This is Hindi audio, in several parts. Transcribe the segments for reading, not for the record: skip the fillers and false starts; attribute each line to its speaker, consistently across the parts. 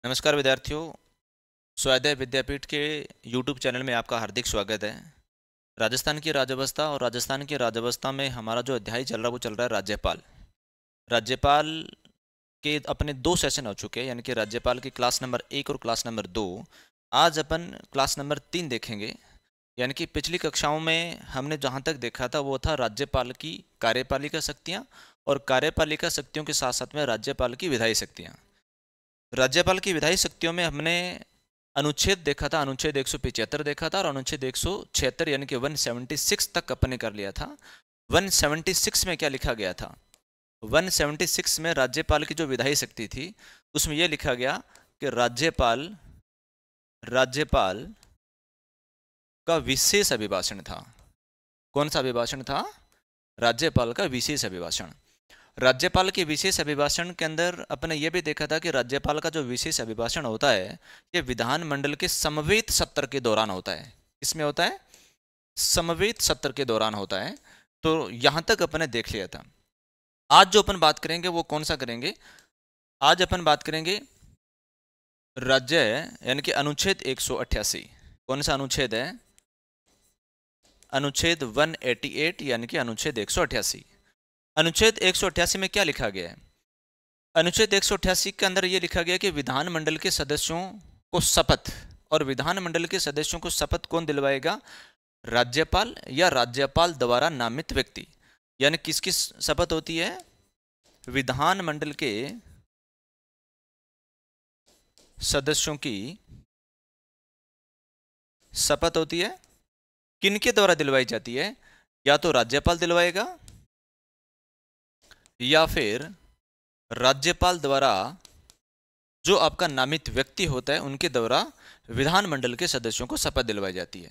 Speaker 1: नमस्कार विद्यार्थियों। स्वाध्याय विद्यापीठ के YouTube चैनल में आपका हार्दिक स्वागत है। राजस्थान की राज्यावस्था और राजस्थान की राज्यावस्था में हमारा जो अध्याय चल रहा है वो चल रहा है राज्यपाल। राज्यपाल के अपने 2 सेशन हो चुके हैं, यानी कि राज्यपाल की क्लास नंबर 1 और क्लास नंबर 2। आज अपन क्लास नंबर 3 देखेंगे। यानी कि पिछली कक्षाओं में हमने जहाँ तक देखा था वो था राज्यपाल की कार्यपालिका शक्तियाँ और कार्यपालिका शक्तियों के साथ साथ में राज्यपाल की विधायी शक्तियाँ। राज्यपाल की विधायी शक्तियों में हमने अनुच्छेद देखा था, अनुच्छेद 175 देखा था और अनुच्छेद 176 यानी कि 176 तक अपन ने कर लिया था। 176 में क्या लिखा गया था? 176 में राज्यपाल की जो विधायी शक्ति थी उसमें यह लिखा गया कि राज्यपाल का विशेष अभिभाषण था। कौन सा अभिभाषण था? राज्यपाल का विशेष अभिभाषण। राज्यपाल के विशेष अभिभाषण के अंदर अपने ये भी देखा था कि राज्यपाल का जो विशेष अभिभाषण होता है ये विधानमंडल के समवेत सत्र के दौरान होता है। इसमें होता है समवेत सत्र के दौरान होता है। तो यहां तक अपने देख लिया था। आज जो अपन बात करेंगे वो कौन सा करेंगे? आज अपन बात करेंगे राज्य यानी कि अनुच्छेद 188। कौन सा अनुच्छेद है? अनुच्छेद 188 यानी कि अनुच्छेद 188। अनुच्छेद 188 में क्या लिखा गया है? अनुच्छेद 188 के अंदर यह लिखा गया कि विधानमंडल के सदस्यों को शपथ, और विधानमंडल के सदस्यों को शपथ कौन दिलवाएगा? राज्यपाल या राज्यपाल द्वारा नामित व्यक्ति। यानी किसकी शपथ होती है? विधानमंडल के सदस्यों की शपथ होती है। किनके द्वारा दिलवाई जाती है? या तो राज्यपाल दिलवाएगा या फिर राज्यपाल द्वारा जो आपका नामित व्यक्ति होता है उनके द्वारा विधानमंडल के सदस्यों को शपथ दिलवाई जाती है।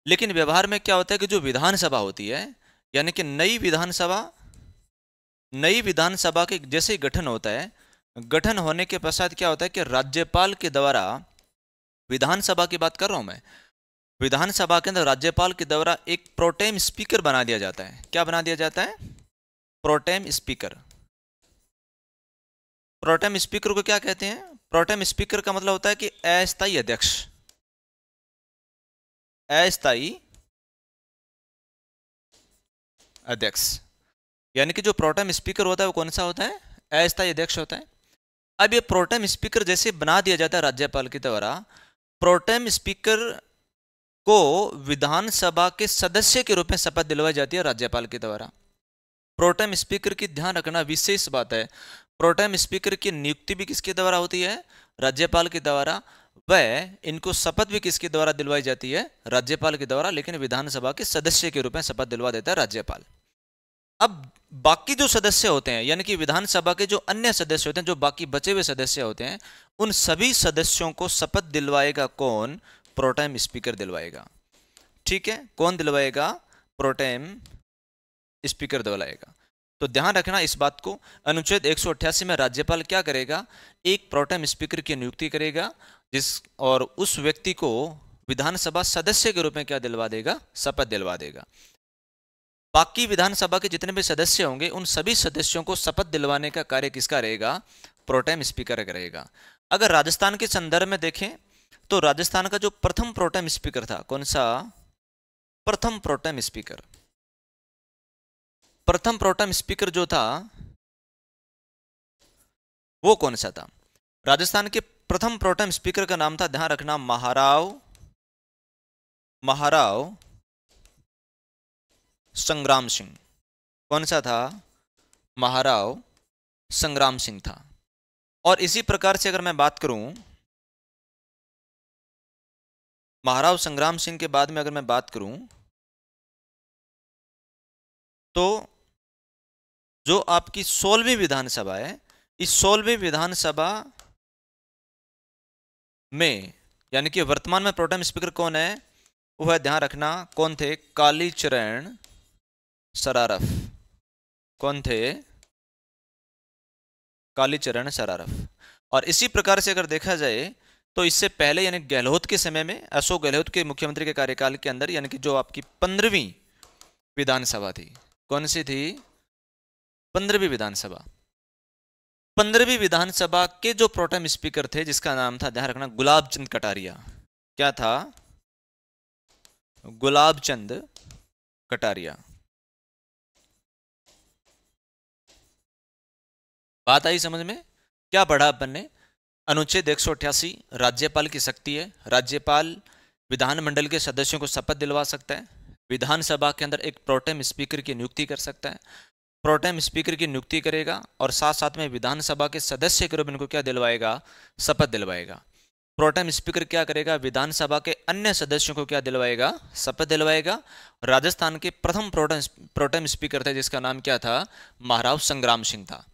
Speaker 1: लेकिन व्यवहार में क्या होता है कि जो विधानसभा होती है, यानी कि नई विधानसभा के जैसे ही गठन होता है, गठन होने के पश्चात क्या होता है कि राज्यपाल के द्वारा, विधानसभा की बात कर रहा हूं मैं, विधानसभा के अंदर राज्यपाल के द्वारा एक प्रोटेम स्पीकर बना दिया जाता है। क्या बना दिया जाता है? Pro tem speaker. प्रोटेम स्पीकर को क्या कहते हैं? प्रोटेम स्पीकर का मतलब होता है कि अस्थायी अध्यक्ष। अस्थायी अध्यक्ष यानी कि जो प्रोटेम स्पीकर होता है वो कौन सा होता है? अस्थायी अध्यक्ष होता है। अब ये प्रोटेम स्पीकर जैसे बना दिया जाता है राज्यपाल के द्वारा, प्रोटेम स्पीकर को विधानसभा के सदस्य के रूप में शपथ दिलवाई जाती है राज्यपाल के द्वारा। प्रोटेम स्पीकर की ध्यान रखना विशेष बात है, प्रोटेम स्पीकर की नियुक्ति भी किसके द्वारा होती है? राज्यपाल के द्वारा। वह इनको शपथ भी किसके द्वारा दिलवाई जाती है? राज्यपाल के द्वारा। लेकिन विधानसभा के सदस्य के रूप में शपथ दिलवा देता है राज्यपाल। अब बाकी जो सदस्य होते हैं, यानी कि विधानसभा के जो अन्य सदस्य होते हैं, जो बाकी बचे हुए सदस्य होते हैं, उन सभी सदस्यों को शपथ दिलवाएगा कौन? प्रोटेम स्पीकर दिलवाएगा। ठीक है, कौन दिलवाएगा? Pro tem speaker दिलवाएगा। तो ध्यान रखना इस बात को। अनुच्छेद 188 में राज्यपाल क्या करेगा? एक प्रोटेम स्पीकर की नियुक्ति करेगा, और उस व्यक्ति को विधानसभा सदस्य के रूप में क्या दिलवा देगा? शपथ दिलवा देगा। बाकी विधानसभा के जितने भी सदस्य होंगे उन सभी सदस्यों को शपथ दिलवाने का कार्य किसका रहेगा? प्रोटेम स्पीकर का रहेगा। अगर राजस्थान के संदर्भ में देखें तो राजस्थान का जो प्रथम प्रोटेम स्पीकर था, कौन सा? प्रथम प्रोटेम स्पीकर। प्रथम प्रोटेम स्पीकर जो था वो कौन सा था? राजस्थान के प्रथम प्रोटेम स्पीकर का नाम था, ध्यान रखना, महाराव संग्राम सिंह। कौन सा था? महाराव संग्राम सिंह था। और इसी प्रकार से अगर मैं बात करूं, महाराव संग्राम सिंह के बाद में अगर मैं बात करूं तो जो आपकी 16वीं विधानसभा है, इस 16वीं विधानसभा में यानी कि वर्तमान में प्रोटेम स्पीकर कौन है? वो है, ध्यान रखना, कौन थे? कालीचरण सरारफ। कौन थे? कालीचरण सरारफ। और इसी प्रकार से अगर देखा जाए तो इससे पहले यानी गहलोत के समय में, अशोक गहलोत के मुख्यमंत्री के कार्यकाल के अंदर, यानी कि जो आपकी 15वीं विधानसभा थी, कौन सी थी? 15वीं विधानसभा। 15वीं विधानसभा के जो प्रोटेम स्पीकर थे, जिसका नाम था, ध्यान रखना, गुलाब चंद कटारिया। क्या था? गुलाब चंद कटारिया। बात आई समझ में? क्या पढ़ा अपन ने? अनुच्छेद 188 राज्यपाल की शक्ति है। राज्यपाल विधानमंडल के सदस्यों को शपथ दिलवा सकता है। विधानसभा के अंदर एक प्रोटेम स्पीकर की नियुक्ति कर सकता है। प्रोटेम स्पीकर की नियुक्ति करेगा और साथ साथ में विधानसभा के सदस्य के रूप में इनको क्या दिलवाएगा? शपथ दिलवाएगा। प्रोटेम स्पीकर क्या करेगा? विधानसभा के अन्य सदस्यों को क्या दिलवाएगा? शपथ दिलवाएगा। राजस्थान के प्रथम प्रोटेम स्पीकर थे, जिसका नाम क्या था? महाराव संग्राम सिंह था।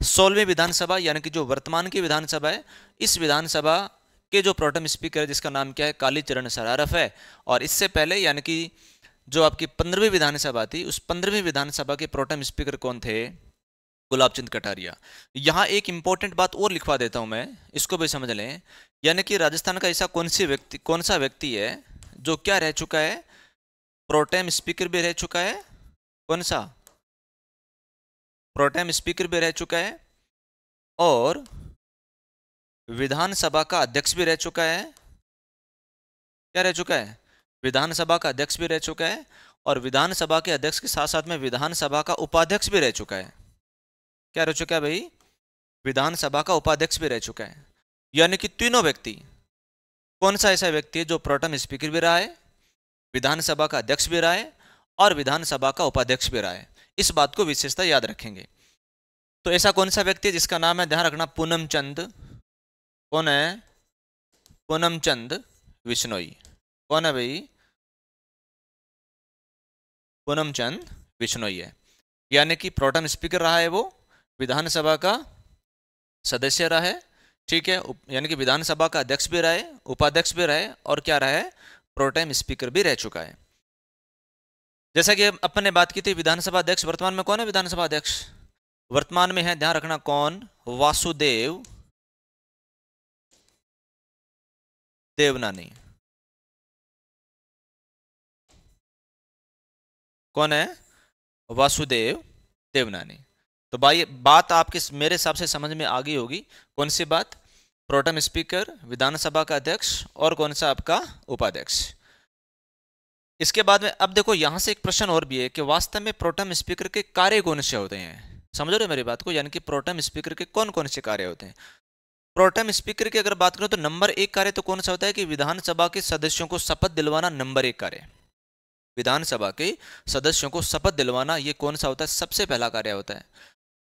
Speaker 1: 16वीं विधानसभा यानी कि जो वर्तमान की विधानसभा है, इस विधानसभा के जो प्रोटेम स्पीकर है, जिसका नाम क्या है? कालीचरण सरारफ है। और इससे पहले यानी कि जो आपकी 15वीं विधानसभा थी, उस 15वीं विधानसभा के प्रोटेम स्पीकर कौन थे? गुलाब चंद कटारिया। यहां एक इंपॉर्टेंट बात और लिखवा देता हूं मैं, इसको भी समझ लें। यानी कि राजस्थान का ऐसा कौन सा व्यक्ति है जो क्या रह चुका है? प्रोटेम स्पीकर भी रह चुका है। कौन सा? प्रोटेम स्पीकर भी रह चुका है और विधानसभा का अध्यक्ष भी रह चुका है। क्या रह चुका है? विधानसभा का अध्यक्ष भी रह चुका है और विधानसभा के अध्यक्ष के साथ साथ में विधानसभा का उपाध्यक्ष भी रह चुका है। क्या रह चुका है भाई? विधानसभा का उपाध्यक्ष भी रह चुका है। यानी कि तीनों व्यक्ति। कौन सा ऐसा व्यक्ति है जो प्रोटेम स्पीकर भी रहा है, विधानसभा का अध्यक्ष भी रहा है और विधानसभा का उपाध्यक्ष भी रहा है? इस बात को विशेषता याद रखेंगे। तो ऐसा कौन सा व्यक्ति है जिसका नाम है, ध्यान रखना, पूनम चंद। कौन है? पूनम चंद बिश्नोई। कौन है भाई? पूनम चंद बिश्नोई है। यानी कि प्रोटेम स्पीकर रहा है वो, विधानसभा का सदस्य रहा है, ठीक है, यानी कि विधानसभा का अध्यक्ष भी रहा है, उपाध्यक्ष भी रहा है और क्या रहा है? प्रोटेम स्पीकर भी रह चुका है। जैसा कि अपन ने बात की थी, विधानसभा अध्यक्ष वर्तमान में कौन है? विधानसभा अध्यक्ष वर्तमान में है, ध्यान रखना, कौन? वासुदेव देवनानी। कौन है? वासुदेव देवनानी। तो भाई बात आपके मेरे हिसाब से समझ में आ गई होगी। कौन सी बात? प्रोटेम स्पीकर, विधानसभा का अध्यक्ष और कौन सा आपका? उपाध्यक्ष। इसके बाद में अब देखो, यहां से एक प्रश्न और भी है कि वास्तव में प्रोटेम स्पीकर के कार्य कौन से होते हैं? समझ रहे हो मेरी बात को? यानी कि प्रोटेम स्पीकर के कौन कौन से कार्य होते हैं? प्रोटेम स्पीकर की अगर बात करें तो नंबर 1 कार्य तो कौन सा होता है कि विधानसभा के सदस्यों को शपथ दिलवाना। नंबर 1 कार्य विधानसभा के सदस्यों को शपथ दिलवाना, ये कौन सा होता है? सबसे पहला कार्य होता है।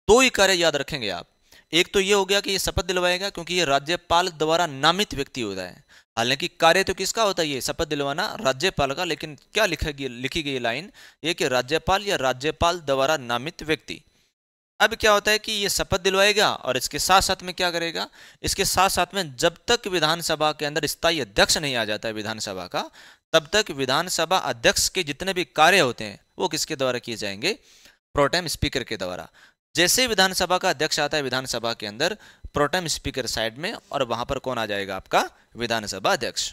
Speaker 1: 2 ही कार्य याद रखेंगे आप। एक तो ये हो गया कि ये शपथ दिलवाएगा, क्योंकि ये राज्यपाल द्वारा नामित व्यक्ति होता है। हालांकि कार्य तो किसका होता है? ये शपथ दिलवाना राज्यपाल का, लेकिन क्या लिखी गई लाइन ये कि राज्यपाल या राज्यपाल द्वारा नामित व्यक्ति। अब क्या होता है कि ये शपथ दिलवाएगा और इसके साथ साथ में क्या करेगा? इसके साथ साथ में जब तक विधानसभा के अंदर स्थायी अध्यक्ष नहीं आ जाता है विधानसभा का, तब तक विधानसभा अध्यक्ष के जितने भी कार्य होते हैं वो किसके द्वारा किए जाएंगे? प्रोटेम स्पीकर के द्वारा। जैसे विधानसभा का अध्यक्ष आता है विधानसभा के अंदर, प्रोटेम स्पीकर साइड में, और वहां पर कौन आ जाएगा? आपका विधानसभा अध्यक्ष।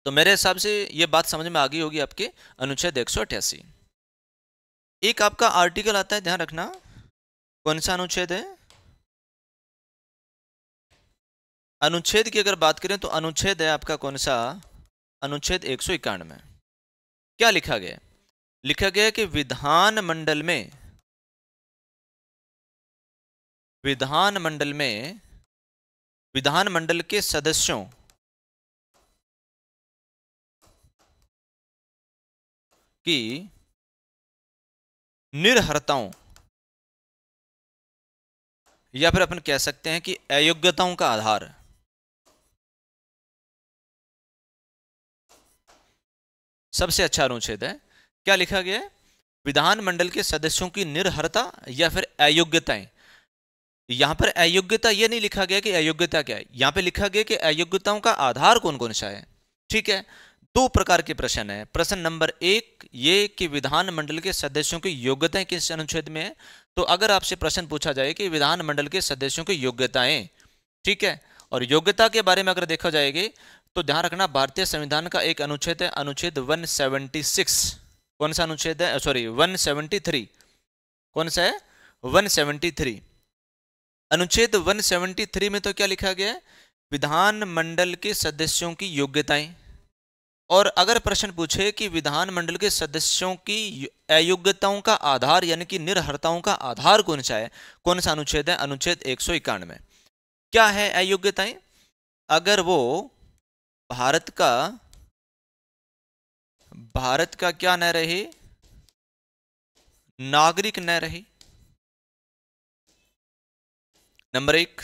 Speaker 1: तो मेरे हिसाब से ये बात समझ में आ गई होगी आपके अनुच्छेद 188। एक आपका आर्टिकल आता है, ध्यान रखना, कौन सा अनुच्छेद है? अनुच्छेद की अगर बात करें तो अनुच्छेद है आपका कौन सा? अनुच्छेद 191। क्या लिखा गया? लिखा गया कि विधानमंडल में विधानमंडल के सदस्यों की निर्हरताओं या फिर अपन कह सकते हैं कि अयोग्यताओं का आधार सबसे अच्छा अनुच्छेद है। क्या लिखा गया है? विधानमंडल के सदस्यों की निर्हरता या फिर अयोग्यताएं। यहां पर अयोग्यता ये नहीं लिखा गया कि अयोग्यता क्या है, यहां पे लिखा गया कि अयोग्यताओं का आधार कौन कौन सा है। ठीक है, 2 प्रकार के प्रश्न है। प्रश्न नंबर 1 ये कि विधानमंडल के सदस्यों की योग्यताएं किस अनुच्छेद में है। तो अगर आपसे प्रश्न पूछा जाए कि विधानमंडल के सदस्यों की योग्यताएं, ठीक है, और योग्यता के बारे में अगर देखा जाएगी तो ध्यान रखना, भारतीय संविधान का एक अनुच्छेद है, अनुच्छेद 176। कौन सा अनुच्छेद है? सॉरी 173। कौन सा है? 173। अनुच्छेद 173 में तो क्या लिखा गया है, विधानमंडल के सदस्यों की योग्यताएं। और अगर प्रश्न पूछे कि विधानमंडल के सदस्यों की अयोग्यताओं का आधार यानी कि निरर्हताओं का आधार कौन सा है, कौन सा अनुच्छेद है, अनुच्छेद 191। क्या है अयोग्यताएं? अगर वो भारत का क्या न रहे, नागरिक न रहे, नंबर एक।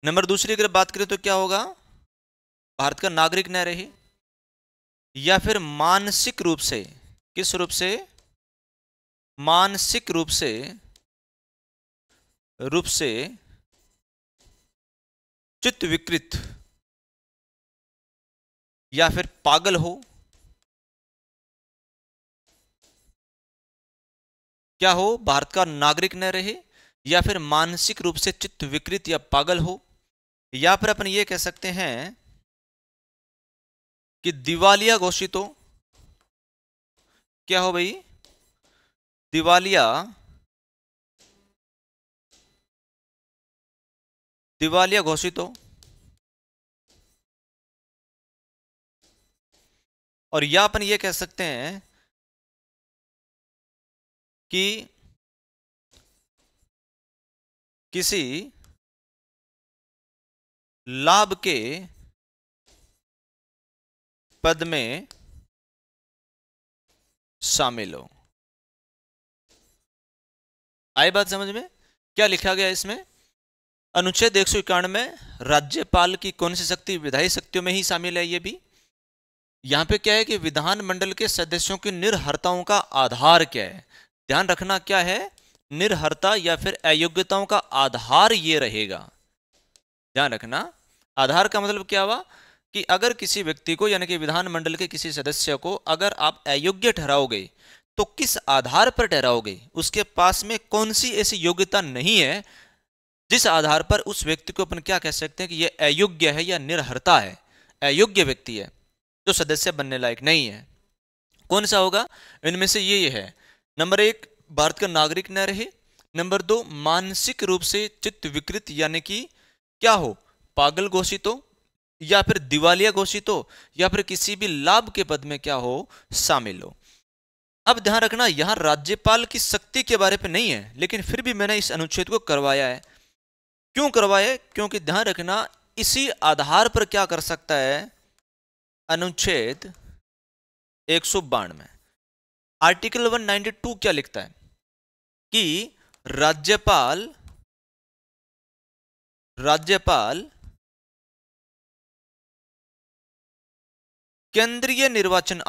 Speaker 1: नंबर दूसरी अगर बात करें तो क्या होगा, भारत का नागरिक न रहे, या फिर मानसिक रूप से, किस रूप से, मानसिक रूप से चित्त विकृत या फिर पागल हो। क्या हो, भारत का नागरिक न रहे, या फिर मानसिक रूप से चित्त विकृत या पागल हो, या फिर अपन ये कह सकते हैं कि दिवालिया घोषित हो। क्या हो भाई, दिवालिया घोषित हो। और या अपन ये कह सकते हैं कि किसी लाभ के पद में शामिल हो। आई बात समझ में? क्या लिखा गया इसमें, अनुच्छेद 191 में राज्यपाल की कौन सी शक्ति विधायी शक्तियों में ही शामिल है। ये भी यहां पे क्या है कि विधानमंडल के सदस्यों की निरर्हताओं का आधार क्या है, ध्यान रखना क्या है, निरर्हता या फिर अयोग्यताओं का आधार ये रहेगा। ध्यान रखना, आधार का मतलब क्या हुआ कि अगर किसी व्यक्ति को यानी कि विधानमंडल के किसी सदस्य को अगर आप अयोग्य ठहराओगे तो किस आधार पर ठहराओगे, उसके पास में कौन सी ऐसी योग्यता नहीं है जिस आधार पर उस व्यक्ति को अपन क्या कह सकते हैं कि यह अयोग्य है या निरर्हता है, अयोग्य व्यक्ति है जो सदस्य बनने लायक नहीं है। कौन सा होगा, इनमें से ये है, नंबर एक, भारत का नागरिक न रहे, नंबर दो, मानसिक रूप से चित्त विकृत यानी कि क्या हो, पागल घोषित हो, या फिर दिवालिया घोषित हो, या फिर किसी भी लाभ के पद में क्या हो, शामिल हो। अब ध्यान रखना, यहां राज्यपाल की शक्ति के बारे में नहीं है, लेकिन फिर भी मैंने इस अनुच्छेद को करवाया है। क्यों करवाया? क्योंकि ध्यान रखना, इसी आधार पर क्या कर सकता है अनुच्छेद 192, आर्टिकल 192 क्या लिखता है कि राज्यपाल केंद्रीय निर्वाचन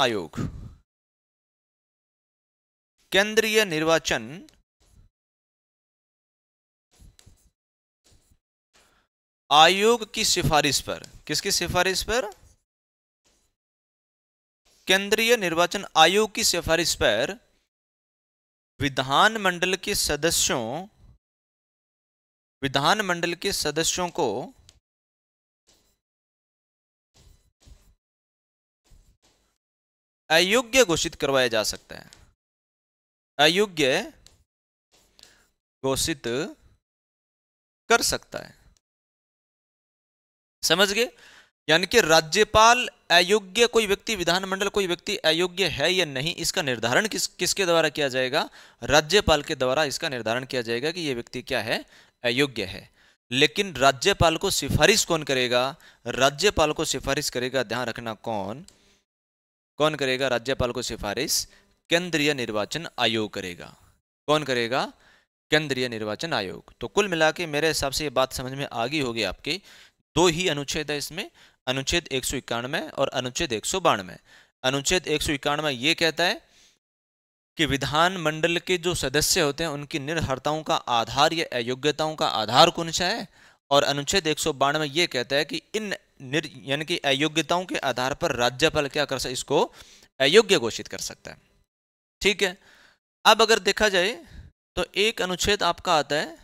Speaker 1: आयोग की सिफारिश पर, किसकी सिफारिश पर, केंद्रीय निर्वाचन आयोग की सिफारिश पर विधानमंडल के सदस्यों को अयोग्य घोषित करवाया जा सकता है, अयोग्य घोषित कर सकता है। समझ गए? यानी कि राज्यपाल अयोग्य, कोई व्यक्ति, विधानमंडल कोई व्यक्ति अयोग्य है या नहीं, इसका निर्धारण किसके द्वारा किया जाएगा, राज्यपाल के द्वारा इसका निर्धारण किया जाएगा कि यह व्यक्ति क्या है, अयोग्य है। लेकिन राज्यपाल को सिफारिश कौन करेगा, राज्यपाल को सिफारिश करेगा, ध्यान रखना, कौन करेगा राज्यपाल को सिफारिश, केंद्रीय निर्वाचन आयोग करेगा। कौन करेगा, केंद्रीय निर्वाचन आयोग। तो कुल मिला के मेरे हिसाब से ये बात समझ में आ गई होगी आपके। दो ही अनुच्छेद है इसमें, अनुच्छेद 191 और अनुच्छेद 192। अनुच्छेद 191 ये कहता है कि विधानमंडल के जो सदस्य होते हैं उनकी निरर्हताओं का आधार या अयोग्यताओं का आधार कौन सा है, और अनुच्छेद 192 ये कहता है कि इन यानी कि अयोग्यताओं के आधार पर राज्यपाल क्या कर सकता है, इसको अयोग्य घोषित कर सकता है। ठीक है, अब अगर देखा जाए तो एक अनुच्छेद आपका आता है,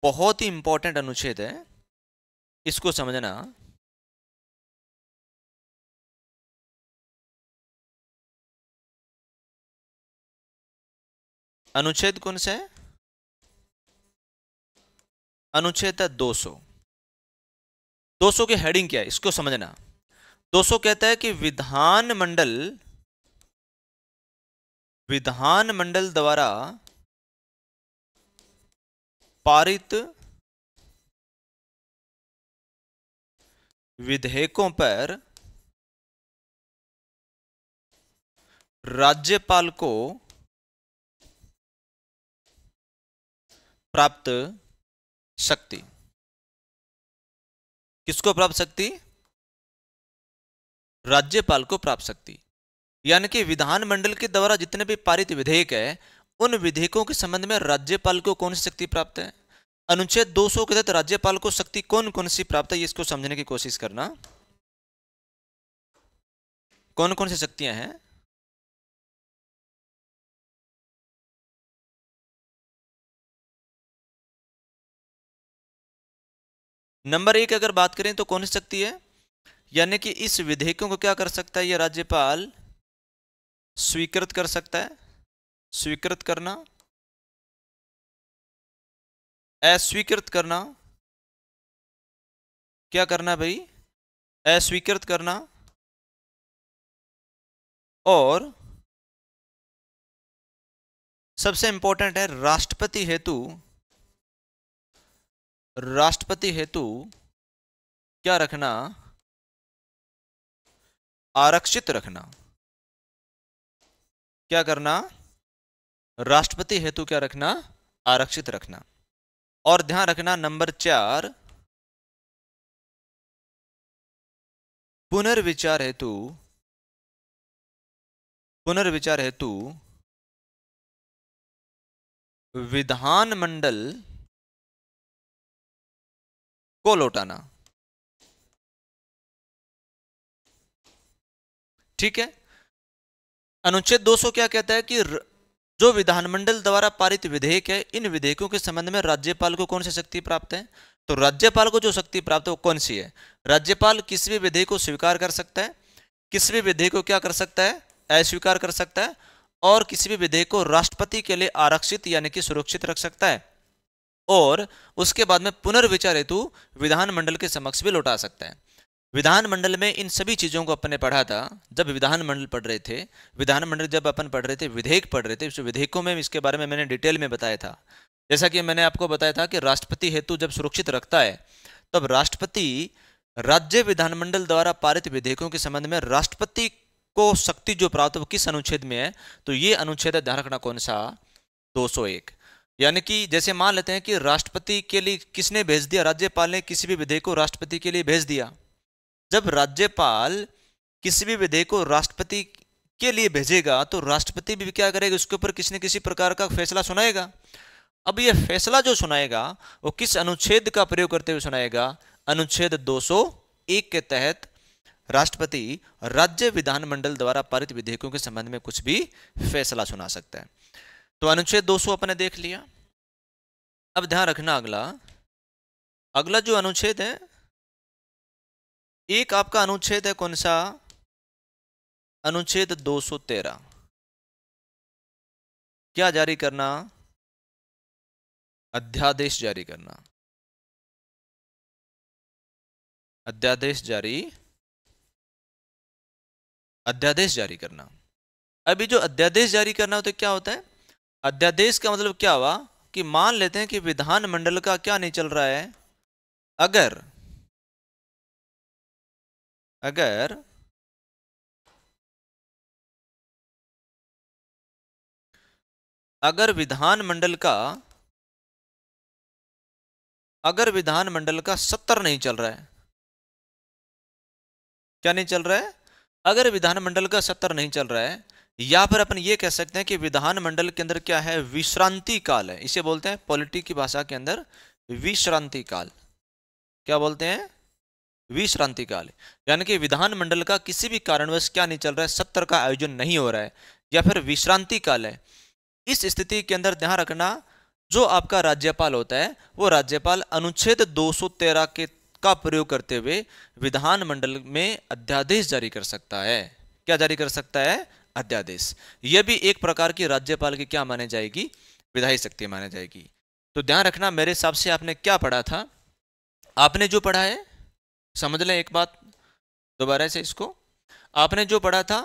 Speaker 1: बहुत ही इंपॉर्टेंट अनुच्छेद है, इसको समझना। अनुच्छेद कौन सा है, अनुच्छेद है 200। 200 की हेडिंग क्या है इसको समझना। 200 कहता है कि विधानमंडल द्वारा पारित विधेयकों पर राज्यपाल को प्राप्त शक्ति। किसको प्राप्त शक्ति? राज्यपाल को प्राप्त शक्ति। यानी कि विधानमंडल के द्वारा जितने भी पारित विधेयक है उन विधेयकों के संबंध में राज्यपाल को कौन सी शक्ति प्राप्त है। अनुच्छेद 200 के तहत राज्यपाल को शक्ति कौन कौन सी प्राप्त है, ये इसको समझने की कोशिश करना। कौन कौन सी शक्तियां हैं? नंबर 1 अगर बात करें तो कौन सी शक्ति है? यानी कि इस विधेयकों को क्या कर सकता है? यह राज्यपाल स्वीकृत कर सकता है। स्वीकृत करना, अस्वीकृत करना, क्या करना भाई? अस्वीकृत करना, और सबसे इंपॉर्टेंट है राष्ट्रपति हेतु क्या रखना? आरक्षित रखना। क्या करना? राष्ट्रपति हेतु क्या रखना? आरक्षित रखना। और ध्यान रखना नंबर 4, पुनर्विचार हेतु विधानमंडल को लौटाना। ठीक है। अनुच्छेद 200 क्या कहता है कि जो विधानमंडल द्वारा पारित विधेयक है इन विधेयकों के संबंध में राज्यपाल को कौन सी शक्ति प्राप्त है? तो राज्यपाल को जो शक्ति प्राप्त है वो कौन सी है? राज्यपाल किसी भी विधेयक को स्वीकार कर सकता है, किसी भी विधेयक को क्या कर सकता है? अस्वीकार कर सकता है, और किसी भी विधेयक को राष्ट्रपति के लिए आरक्षित यानी कि सुरक्षित रख सकता है, और उसके बाद में पुनर्विचार हेतु विधानमंडल के समक्ष भी लौटा सकता है। विधानमंडल में इन सभी चीजों को अपन ने पढ़ा था जब विधानमंडल पढ़ रहे थे। विधानमंडल जब अपन पढ़ रहे थे, विधेयक पढ़ रहे थे, उस विधेयकों में इसके बारे में मैंने डिटेल में बताया था। जैसा कि मैंने आपको बताया था कि राष्ट्रपति हेतु जब सुरक्षित रखता है तब राष्ट्रपति राज्य विधानमंडल द्वारा पारित विधेयकों के संबंध में राष्ट्रपति को शक्ति जो प्राप्त वो किस अनुच्छेद में है? तो ये अनुच्छेद ध्यान रखना कौन सा? 201। यानी कि जैसे मान लेते हैं कि राष्ट्रपति के लिए किसने भेज दिया? राज्यपाल ने किसी भी विधेयक को राष्ट्रपति के लिए भेज दिया। जब राज्यपाल किसी भी विधेयक को राष्ट्रपति के लिए भेजेगा तो राष्ट्रपति भी क्या करेगा? उसके ऊपर किसी न किसी प्रकार का फैसला सुनाएगा। अब यह फैसला जो सुनाएगा वो किस अनुच्छेद का प्रयोग करते हुए सुनाएगा? अनुच्छेद 201 के तहत राष्ट्रपति राज्य विधानमंडल द्वारा पारित विधेयकों के संबंध में कुछ भी फैसला सुना सकता है। तो अनुच्छेद 200 अपने देख लिया। अब ध्यान रखना अगला जो अनुच्छेद है, एक आपका अनुच्छेद है कौन सा? अनुच्छेद 213। क्या जारी करना? अध्यादेश जारी करना। अध्यादेश जारी करना। अभी जो अध्यादेश जारी करना होता है क्या होता है? अध्यादेश का मतलब क्या हुआ कि मान लेते हैं कि विधानमंडल का क्या नहीं चल रहा है, अगर विधानमंडल का सत्र नहीं चल रहा है। क्या नहीं चल रहा है? अगर विधानमंडल का सत्र नहीं चल रहा है, या फिर अपन ये कह सकते हैं कि विधानमंडल के अंदर क्या है? विश्रांति काल है। इसे बोलते हैं पॉलिटिक की भाषा के अंदर विश्रांति काल। क्या बोलते हैं? विश्रांति काल। यानी कि विधानमंडल का किसी भी कारणवश क्या नहीं चल रहा है? सत्र का आयोजन नहीं हो रहा है, या फिर विश्रांति काल है। इस स्थिति के अंदर ध्यान रखना जो आपका राज्यपाल होता है वो राज्यपाल अनुच्छेद 213 का प्रयोग करते हुए विधानमंडल में अध्यादेश जारी कर सकता है। क्या जारी कर सकता है? अध्यादेश। यह भी एक प्रकार की राज्यपाल की क्या माने जाएगी? विधायी शक्ति माने जाएगी। तो ध्यान रखना, मेरे हिसाब से आपने क्या पढ़ा था, आपने जो पढ़ा है, समझ लें एक बात दोबारा से इसको, आपने जो पढ़ा था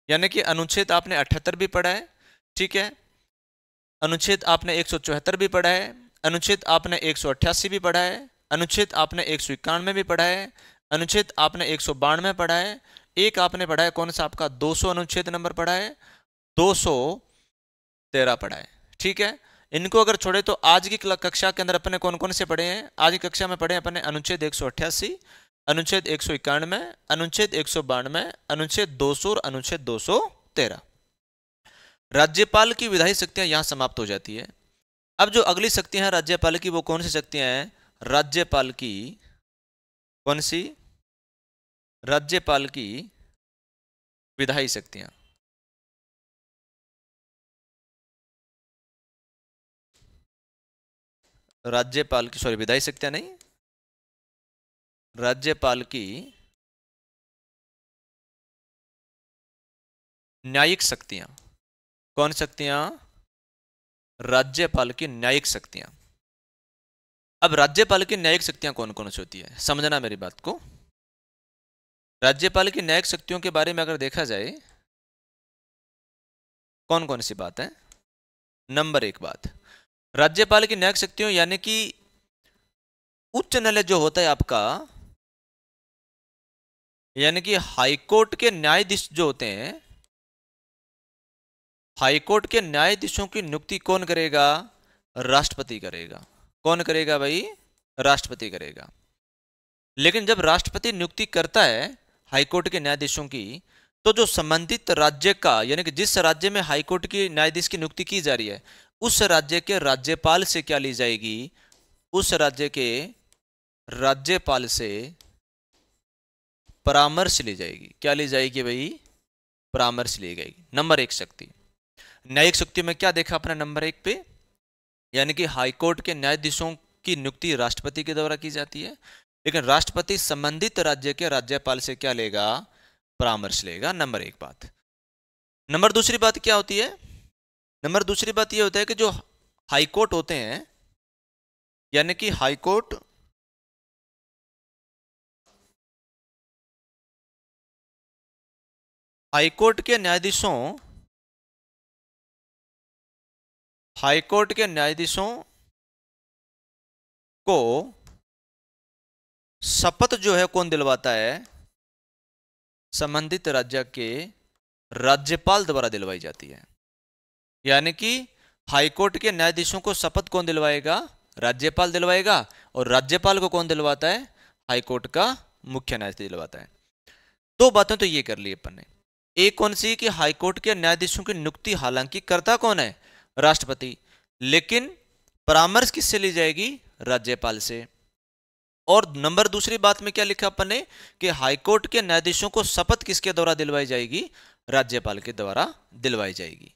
Speaker 1: यानी कि अनुच्छेद आपने 78 भी पढ़ा है, ठीक है, अनुच्छेद आपने 174 भी पढ़ा है, अनुच्छेद आपने 188 भी पढ़ा है, अनुच्छेद आपने 191 भी पढ़ा है, अनुच्छेद आपने 192 पढ़ा है, एक आपने पढ़ा है कौन सा आपका 200 अनुच्छेद नंबर पढ़ा है, 213 पढ़ा है, ठीक है। इनको अगर छोड़े तो आज की कक्षा के अंदर अपने कौन कौन से पढ़े हैं, आज की कक्षा में पढ़े अपने अनुच्छेद 188, अनुच्छेद 191, अनुच्छेद 192, अनुच्छेद 200 और अनुच्छेद 213। राज्यपाल की विधायी शक्तियां यहां समाप्त हो जाती है। अब जो अगली शक्तियां हैं राज्यपाल की, वो कौन सी शक्तियां हैं, राज्यपाल की कौन सी, राज्यपाल की विधायी शक्तियां। राज्यपाल की, सॉरी विधायी शक्तियां नहीं, राज्यपाल की न्यायिक शक्तियां। कौन शक्तियां, राज्यपाल की न्यायिक शक्तियां। अब राज्यपाल की न्यायिक शक्तियां कौन कौन सी होती है, समझना मेरी बात को। राज्यपाल की न्यायिक शक्तियों के बारे में अगर देखा जाए, कौन कौन सी बात है। नंबर एक बात, राज्यपाल की न्यायिक शक्तियों यानी कि उच्च न्यायालय जो होता है आपका, यानी कि हाईकोर्ट के न्यायाधीश जो होते हैं, हाईकोर्ट के न्यायाधीशों की नियुक्ति कौन करेगा, राष्ट्रपति करेगा। कौन करेगा भाई, राष्ट्रपति करेगा। लेकिन जब राष्ट्रपति नियुक्ति करता है हाईकोर्ट के न्यायाधीशों की, तो जो संबंधित राज्य का, यानी कि जिस राज्य में हाईकोर्ट की न्यायाधीश की नियुक्ति की जा रही है, उस राज्य के राज्यपाल से क्या ली जाएगी, उस राज्य के राज्यपाल से परामर्श ली जाएगी। क्या ली जाएगी भाई, परामर्श ली जाएगी। नंबर एक शक्ति। न्यायिक शक्ति में क्या देखा अपने नंबर एक पे, यानी कि हाईकोर्ट के न्यायाधीशों की नियुक्ति राष्ट्रपति के द्वारा की जाती है, लेकिन राष्ट्रपति संबंधित राज्य के राज्यपाल से क्या लेगा, परामर्श लेगा। नंबर एक बात। नंबर दूसरी बात क्या होती है, नंबर दूसरी बात यह होता है कि जो हाईकोर्ट होते हैं, यानी कि हाईकोर्ट हाईकोर्ट के न्यायाधीशों, हाईकोर्ट के न्यायाधीशों को शपथ जो है कौन दिलवाता है, संबंधित राज्य के राज्यपाल द्वारा दिलवाई जाती है। यानी कि हाईकोर्ट के न्यायाधीशों को शपथ कौन दिलवाएगा, राज्यपाल दिलवाएगा, और राज्यपाल को कौन दिलवाता है, हाईकोर्ट का मुख्य न्यायाधीश दिलवाता है। दो बातें तो ये कर ली अपन ने, एक कौन सी कि हाईकोर्ट के न्यायाधीशों की नियुक्ति हालांकि करता कौन है, राष्ट्रपति, लेकिन परामर्श किससे ली जाएगी, राज्यपाल से। और नंबर दूसरी बात में क्या लिखा अपन ने कि हाईकोर्ट के न्यायाधीशों को शपथ किसके द्वारा दिलवाई जाएगी, राज्यपाल के द्वारा दिलवाई जाएगी।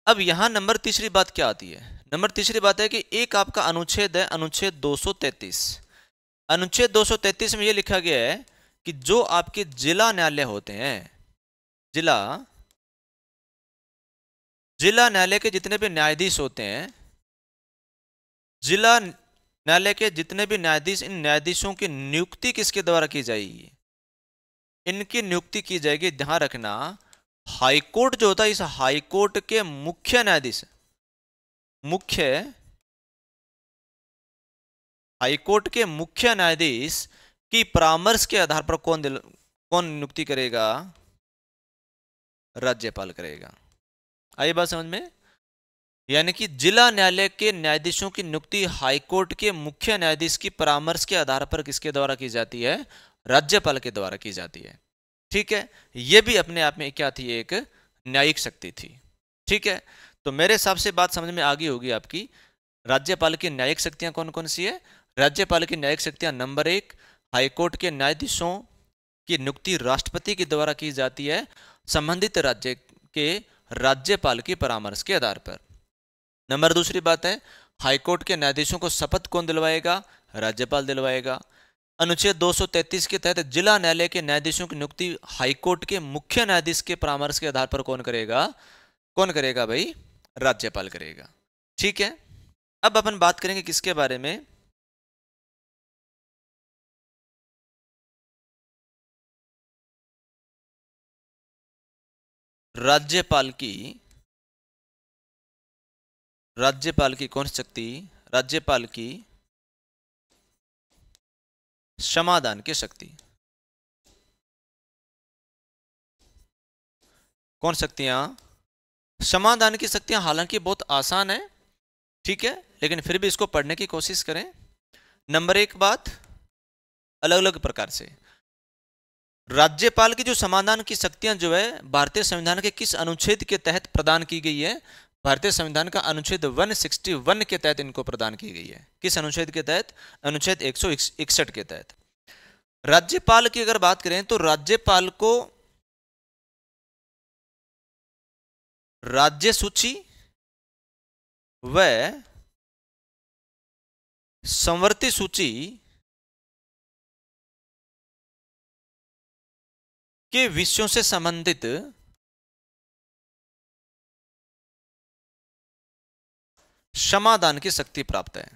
Speaker 1: अब यहां नंबर तीसरी बात क्या आती है, नंबर तीसरी बात है कि एक आपका अनुच्छेद है, अनुच्छेद 233। अनुच्छेद 233 में यह लिखा गया है कि जो आपके जिला न्यायालय होते हैं, जिला न्यायालय के जितने भी न्यायाधीश होते हैं, जिला न्यायालय के जितने भी न्यायाधीश, इन न्यायाधीशों की नियुक्ति किसके द्वारा की जाएगी, इनकी नियुक्ति की जाएगी, ध्यान रखना, हाईकोर्ट जो होता है, इस हाईकोर्ट के मुख्य न्यायाधीश, हाईकोर्ट के मुख्य न्यायाधीश की परामर्श के आधार पर कौन नियुक्ति करेगा, राज्यपाल करेगा। आई बात समझ में। यानी कि जिला न्यायालय के न्यायाधीशों की नियुक्ति हाईकोर्ट के मुख्य न्यायाधीश की परामर्श के आधार पर किसके द्वारा की जाती है, राज्यपाल के द्वारा की जाती है। ठीक है, यह भी अपने आप में क्या थी, एक न्यायिक शक्ति थी। ठीक है, तो मेरे हिसाब से बात समझ में आ गई होगी आपकी। राज्यपाल की न्यायिक शक्तियां कौन कौन सी है, राज्यपाल की न्यायिक शक्तियां नंबर एक, हाईकोर्ट के न्यायाधीशों की नियुक्ति राष्ट्रपति के द्वारा की जाती है संबंधित राज्य के राज्यपाल की परामर्श के आधार पर। नंबर दूसरी बात है, हाईकोर्ट के न्यायाधीशों को शपथ कौन दिलवाएगा, राज्यपाल दिलवाएगा। अनुच्छेद 233 के तहत जिला न्यायालय के न्यायाधीशों की नियुक्ति हाईकोर्ट के मुख्य न्यायाधीश के परामर्श के आधार पर कौन करेगा, कौन करेगा भाई? राज्यपाल करेगा। ठीक है, अब अपन बात करेंगे किसके बारे में? राज्यपाल की, राज्यपाल की कौन शक्ति? राज्यपाल की क्षमादान की शक्ति। कौन शक्तियां? क्षमादान की शक्तियां। हालांकि बहुत आसान है, ठीक है, लेकिन फिर भी इसको पढ़ने की कोशिश करें। नंबर एक बात, अलग अलग प्रकार से राज्यपाल की जो समाधान की शक्तियां जो है भारतीय संविधान के किस अनुच्छेद के तहत प्रदान की गई है? भारतीय संविधान का अनुच्छेद 161 के तहत इनको प्रदान की गई है। किस अनुच्छेद के तहत? अनुच्छेद 161 के तहत। राज्यपाल की अगर बात करें तो राज्यपाल को राज्य सूची व संवर्ती सूची के विषयों से संबंधित क्षमादान की शक्ति प्राप्त है।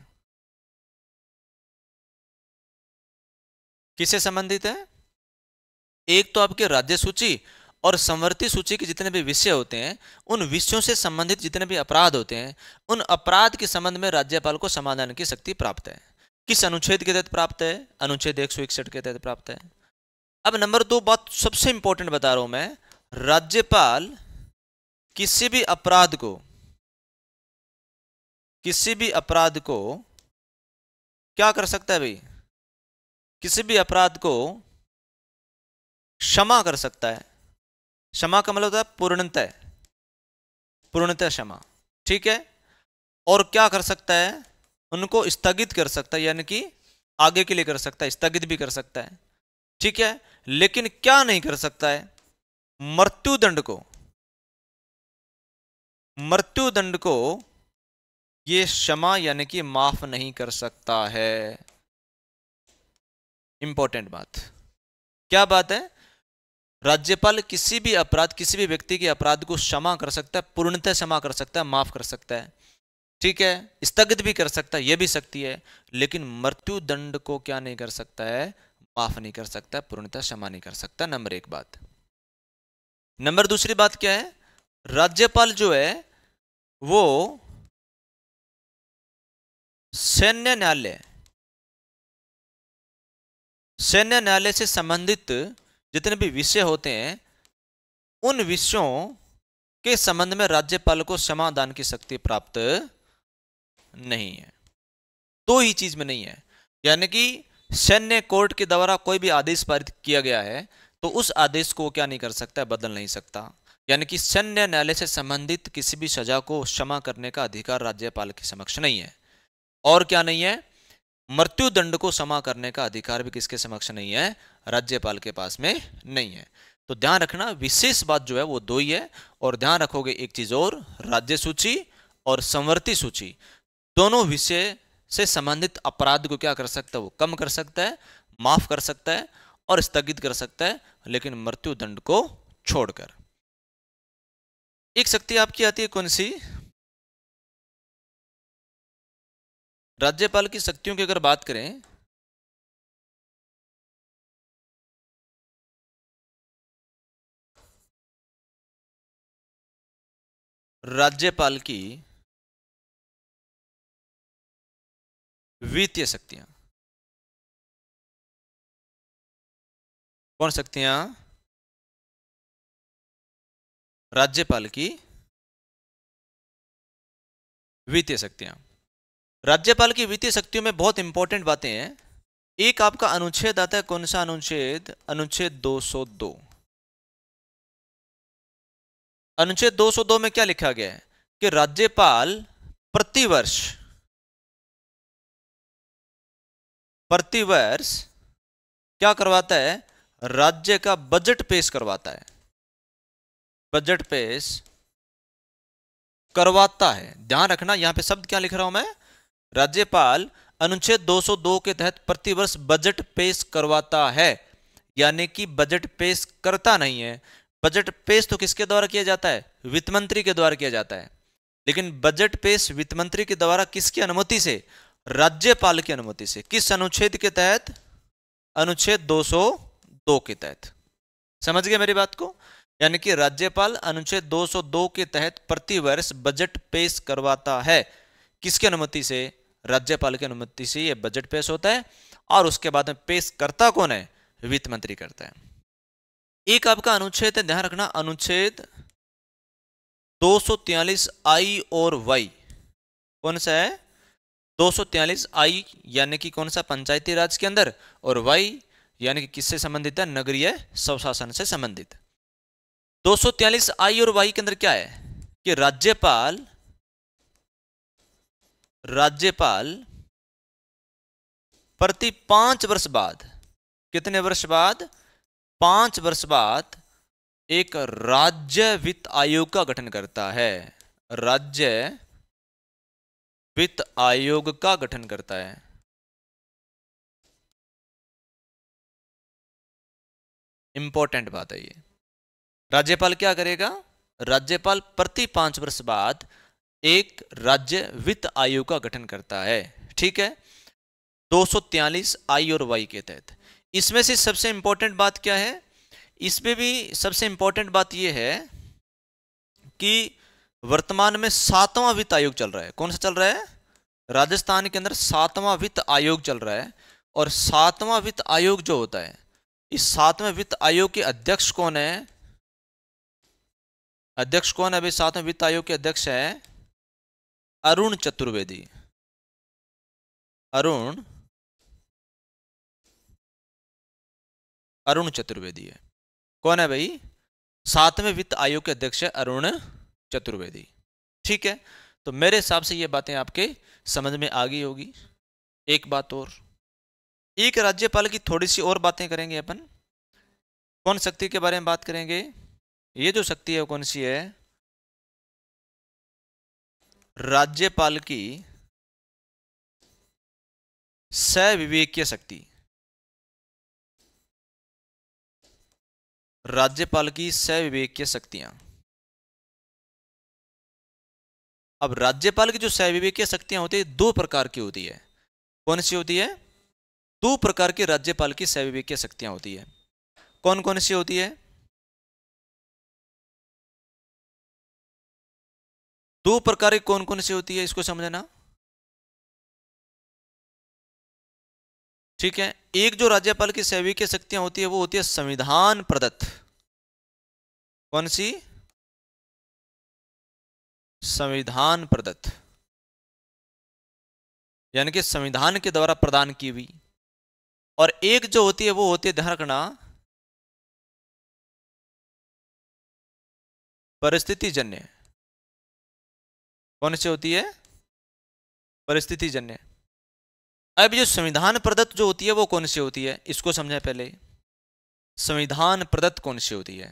Speaker 1: किससे संबंधित है? एक तो आपके राज्य सूची और संवर्ती सूची के जितने भी विषय होते हैं, उन विषयों से संबंधित जितने भी अपराध होते हैं, उन अपराध के संबंध में राज्यपाल को समाधान की शक्ति प्राप्त है। किस अनुच्छेद के तहत प्राप्त है? अनुच्छेद 161 के तहत प्राप्त है। अब नंबर 2 बात सबसे इंपॉर्टेंट बता रहा हूं मैं, राज्यपाल किसी भी अपराध को क्या कर सकता है भाई? किसी भी अपराध को क्षमा कर सकता है। क्षमा का मतलब होता है पूर्णतः क्षमा, ठीक है। और क्या कर सकता है? उनको स्थगित कर सकता है, यानी कि आगे के लिए कर सकता है, स्थगित भी कर सकता है, ठीक है। लेकिन क्या नहीं कर सकता है? मृत्युदंड को ये क्षमा यानी कि माफ नहीं कर सकता है। इंपॉर्टेंट बात, क्या बात है? राज्यपाल किसी भी अपराध, किसी भी व्यक्ति के अपराध को क्षमा कर सकता है, पूर्णतः क्षमा कर सकता है, माफ कर सकता है, ठीक है, स्थगित भी कर सकता है, यह भी शक्ति है। लेकिन मृत्युदंड को क्या नहीं कर सकता है? माफ नहीं कर सकता, पूर्णतः क्षमा नहीं कर सकता। नंबर एक बात। नंबर दूसरी बात क्या है? राज्यपाल जो है वो सैन्य न्यायालय से संबंधित जितने भी विषय होते हैं, उन विषयों के संबंध में राज्यपाल को क्षमादान की शक्ति प्राप्त नहीं है। दो ही चीज में नहीं है, यानी कि सैन्य कोर्ट के द्वारा कोई भी आदेश पारित किया गया है तो उस आदेश को क्या नहीं कर सकता? बदल नहीं सकता। यानी कि सैन्य न्यायालय से संबंधित किसी भी सजा को क्षमा करने का अधिकार राज्यपाल के समक्ष नहीं है। और क्या नहीं है? मृत्युदंड को क्षमा करने का अधिकार भी किसके समक्ष नहीं है? राज्यपाल के पास में नहीं है। तो ध्यान रखना, विशेष बात जो है वो दो ही है। और ध्यान रखोगे एक चीज और, राज्य सूची और संवर्ती सूची दोनों विषय से संबंधित अपराध को क्या कर सकता है? वो कम कर सकता है, माफ कर सकता है और स्थगित कर सकता है, लेकिन मृत्युदंड को छोड़कर। एक शक्ति आपकी आती है कौन सी? राज्यपाल की शक्तियों की अगर बात करें, राज्यपाल की वित्तीय शक्तियां। कौन शक्तियां? राज्यपाल की वित्तीय शक्तियां। राज्यपाल की वित्तीय शक्तियों में बहुत इंपॉर्टेंट बातें हैं। एक आपका अनुच्छेद आता है, कौन सा अनुच्छेद? अनुच्छेद 202। अनुच्छेद 202 में क्या लिखा गया है कि राज्यपाल प्रतिवर्ष क्या करवाता है? राज्य का बजट पेश करवाता है, बजट पेश करवाता है। ध्यान रखना, यहां पे शब्द क्या लिख रहा हूं मैं? राज्यपाल अनुच्छेद 202 के तहत प्रतिवर्ष बजट पेश करवाता है, यानी कि बजट पेश करता नहीं है, बजट पेश तो किसके द्वारा किया जाता है? वित्त मंत्री के द्वारा किया जाता है। लेकिन बजट पेश वित्त मंत्री के द्वारा किसकी अनुमति से? राज्यपाल की अनुमति से। किस अनुच्छेद के तहत? अनुच्छेद 202 के तहत। समझ गए मेरी बात को? यानी कि राज्यपाल अनुच्छेद 202 के तहत प्रति वर्ष बजट पेश करवाता है। किसकी अनुमति से? राज्यपाल की अनुमति से यह बजट पेश होता है। और उसके बाद में पेश करता कौन है? वित्त मंत्री करता है। एक आपका अनुच्छेद है, ध्यान रखना, अनुच्छेद 243 आई और वाई। कौन सा है? 243 आई यानी कि कौन सा? पंचायती राज के अंदर, और वाई यानी कि किससे संबंधित है? नगरीय स्वशासन से संबंधित। 243 आई और वाई के अंदर क्या है कि राज्यपाल प्रति 5 वर्ष बाद, कितने वर्ष बाद? 5 वर्ष बाद एक राज्य वित्त आयोग का गठन करता है। राज्य वित्त आयोग का गठन करता है। इंपॉर्टेंट बात है ये। राज्यपाल क्या करेगा? राज्यपाल प्रति 5 वर्ष बाद एक राज्य वित्त आयोग का गठन करता है। ठीक है, 243 आई और वाई के तहत। इसमें से सबसे इंपॉर्टेंट बात क्या है? इसमें भी सबसे इंपॉर्टेंट बात यह है कि वर्तमान में 7वां वित्त आयोग चल रहा है। कौन सा चल रहा है? राजस्थान के अंदर 7वां वित्त आयोग चल रहा है। और 7वां वित्त आयोग जो होता है, इस 7वें वित्त आयोग के अध्यक्ष कौन है? अध्यक्ष कौन है भाई? 7वें वित्त आयोग के अध्यक्ष है अरुण चतुर्वेदी। अरुण चतुर्वेदी है। कौन है भाई? 7वें वित्त आयोग के अध्यक्ष है अरुण चतुर्वेदी। ठीक है, तो मेरे हिसाब से ये बातें आपके समझ में आ गई होगी। एक बात और, एक राज्यपाल की थोड़ी सी और बातें करेंगे अपन। कौन शक्ति के बारे में बात करेंगे? ये जो शक्ति है वो कौन सी है? राज्यपाल की सविवेकीय शक्ति। राज्यपाल की सविवेकीय शक्तियां। अब राज्यपाल की जो सविवेकीय शक्तियां होती है 2 प्रकार की होती है। कौन सी होती है? 2 प्रकार की राज्यपाल की सविवेकीय शक्तियां होती है। कौन कौन सी होती है? 2 प्रकार की कौन कौन सी होती है, इसको समझना। ठीक है, एक जो राज्यपाल की सविवेकीय शक्तियां होती है वो होती है संविधान प्रदत्त। कौन सी? संविधान प्रदत्त, यानी कि संविधान के द्वारा प्रदान की हुई। और एक जो होती है वो होती है, ध्यान रखना, परिस्थितिजन्य। कौन सी होती है? परिस्थितिजन्य। अब जो संविधान प्रदत्त जो होती है वो कौन सी होती है, इसको समझें पहले। संविधान प्रदत्त कौन सी होती है?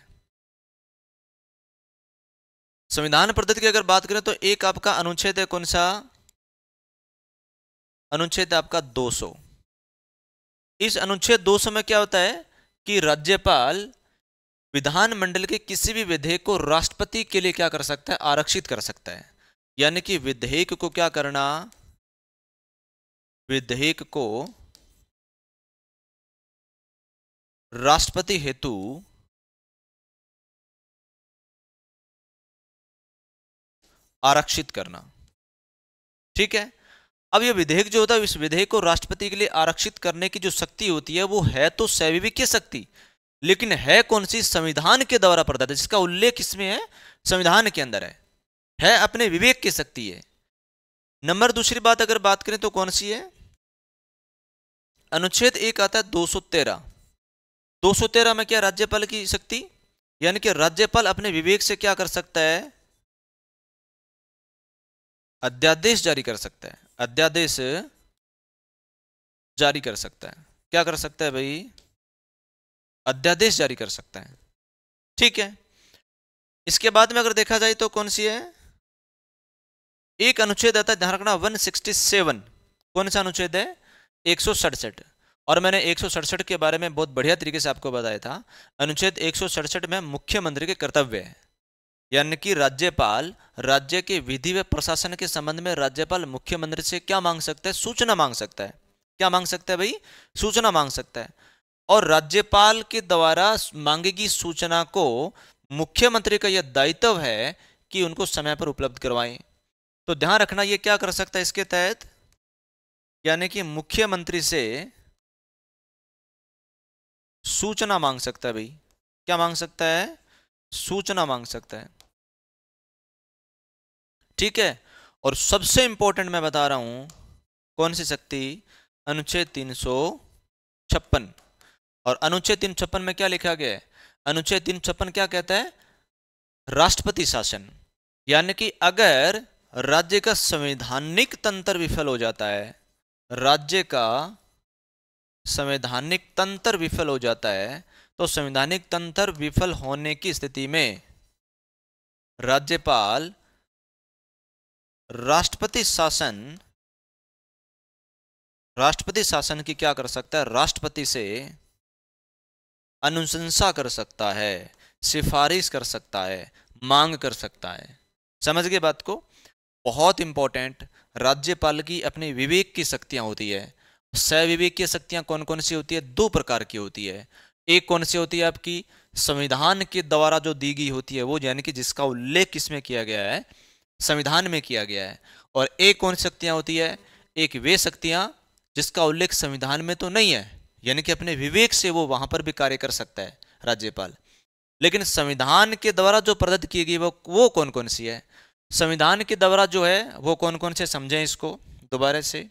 Speaker 1: संविधान प्रदत्त की अगर बात करें तो एक आपका अनुच्छेद है, कौन सा? अनुच्छेद आपका 200। इस अनुच्छेद 200 में क्या होता है कि राज्यपाल विधानमंडल के किसी भी विधेयक को राष्ट्रपति के लिए क्या कर सकता है? आरक्षित कर सकता है। यानी कि विधेयक को क्या करना? विधेयक को राष्ट्रपति हेतु आरक्षित करना। ठीक है, अब ये विधेयक जो होता है, इस विधेयक को राष्ट्रपति के लिए आरक्षित करने की जो शक्ति होती है वो है तो सविवेकीय शक्ति, लेकिन है कौन सी? संविधान के द्वारा प्रदत्त है, जिसका उल्लेख किसमें है? संविधान के अंदर है अपने विवेक की शक्ति है। नंबर दूसरी बात अगर बात करें तो कौन सी है? अनुच्छेद 1 आता है 213। 213 में क्या? राज्यपाल की शक्ति, यानी कि राज्यपाल अपने विवेक से क्या कर सकता है? अध्यादेश जारी कर सकता है। अध्यादेश जारी कर सकता है। क्या कर सकता है भाई? अध्यादेश जारी कर सकता है। ठीक है, इसके बाद में अगर देखा जाए तो कौन सी है? एक अनुच्छेद आता है, ध्यान रखना, 167। कौन सा अनुच्छेद है? 167। और मैंने 167 के बारे में बहुत बढ़िया तरीके से आपको बताया था। अनुच्छेद 167 में मुख्यमंत्री के कर्तव्य है, यानी कि राज्यपाल राज्य के विधि व प्रशासन के संबंध में राज्यपाल मुख्यमंत्री से क्या मांग सकता है? सूचना मांग सकता है। क्या मांग सकता है भाई? सूचना मांग सकता है। और राज्यपाल के द्वारा मांगेगी सूचना को मुख्यमंत्री का यह दायित्व है कि उनको समय पर उपलब्ध करवाएं। तो ध्यान रखना, ये क्या कर सकता है इसके तहत, यानी कि मुख्यमंत्री से सूचना मांग सकता है भाई। क्या मांग सकता है? सूचना मांग सकता है। ठीक है। और सबसे इंपॉर्टेंट मैं बता रहा हूं, कौन सी शक्ति? अनुच्छेद 356। और अनुच्छेद 356 में क्या लिखा गया है? अनुच्छेद 356 क्या कहता है? राष्ट्रपति शासन। यानी कि अगर राज्य का संवैधानिक तंत्र विफल हो जाता है, राज्य का संवैधानिक तंत्र विफल हो जाता है, तो संवैधानिक तंत्र विफल होने की स्थिति में राज्यपाल राष्ट्रपति शासन की क्या कर सकता है? राष्ट्रपति से अनुशंसा कर सकता है, सिफारिश कर सकता है, मांग कर सकता है। समझ गए बात को? बहुत इंपॉर्टेंट। राज्यपाल की अपने विवेक की शक्तियां होती है। सविवेक की शक्तियां कौन कौन सी होती है? दो प्रकार की होती है। एक कौन सी होती है? आपकी संविधान के द्वारा जो दी गई होती है वो, यानी कि जिसका उल्लेख किसमें किया गया है? संविधान में किया गया है। और एक कौन सी शक्तियां होती है? एक वे शक्तियां जिसका उल्लेख संविधान में तो नहीं है, यानी कि अपने विवेक से वो वहां पर भी कार्य कर सकता है राज्यपाल। लेकिन संविधान के द्वारा जो प्रदत्त की गई वो कौन कौन सी है? संविधान के द्वारा जो है वो कौन कौन से, समझें इसको दोबारा से।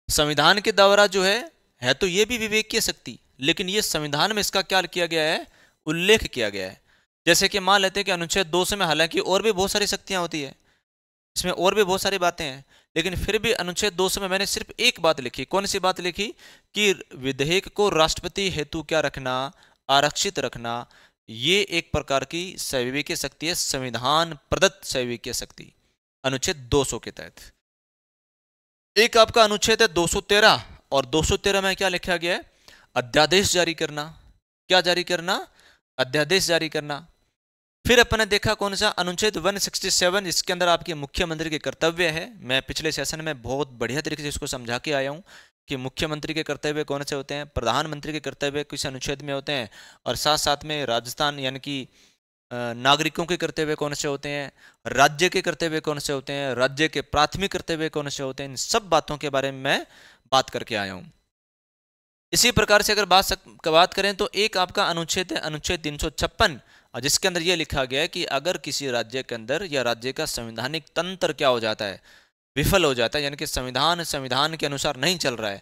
Speaker 1: संविधान के द्वारा जो है तो ये भी विवेक की शक्ति, लेकिन ये संविधान में इसका क्या किया गया है? उल्लेख किया गया है। जैसे कि मान लेते हैं कि अनुच्छेद 200 में हालांकि और भी बहुत सारी शक्तियां होती है, इसमें और भी बहुत सारी बातें हैं, लेकिन फिर भी अनुच्छेद 200 में मैंने सिर्फ एक बात लिखी। कौन सी बात लिखी? कि विधेयक को राष्ट्रपति हेतु क्या रखना? आरक्षित रखना। ये एक प्रकार की सविवेकीय शक्ति है, संविधान प्रदत्त सविवेकीय शक्ति, अनुच्छेद 200 के तहत। एक आपका अनुच्छेद है 213, और 213 में क्या लिखा गया है? अध्यादेश जारी करना। क्या जारी करना? अध्यादेश जारी करना। फिर अपन ने देखा कौन सा? अनुच्छेद 167, इसके अंदर आपके मुख्यमंत्री के कर्तव्य है। मैं पिछले सेशन में बहुत बढ़िया तरीके से इसको समझा के आया हूं कि मुख्यमंत्री के कर्तव्य कौन से होते हैं, प्रधानमंत्री के कर्तव्य किस अनुच्छेद में होते हैं, और साथ साथ में राजस्थान यानी कि नागरिकों के कर्तव्य कौन से होते हैं, राज्य के कर्तव्य कौन से होते हैं, राज्य के प्राथमिक कर्तव्य कौन से होते हैं। इन सब बातों के बारे में मैं बात करके आया हूं। इसी प्रकार से अगर बात करें तो एक आपका अनुच्छेद है अनुच्छेद 356, जिसके अंदर यह लिखा गया है कि अगर किसी राज्य के अंदर या राज्य का संवैधानिक तंत्र क्या हो जाता है? विफल हो जाता है, यानी कि संविधान के अनुसार नहीं चल रहा है,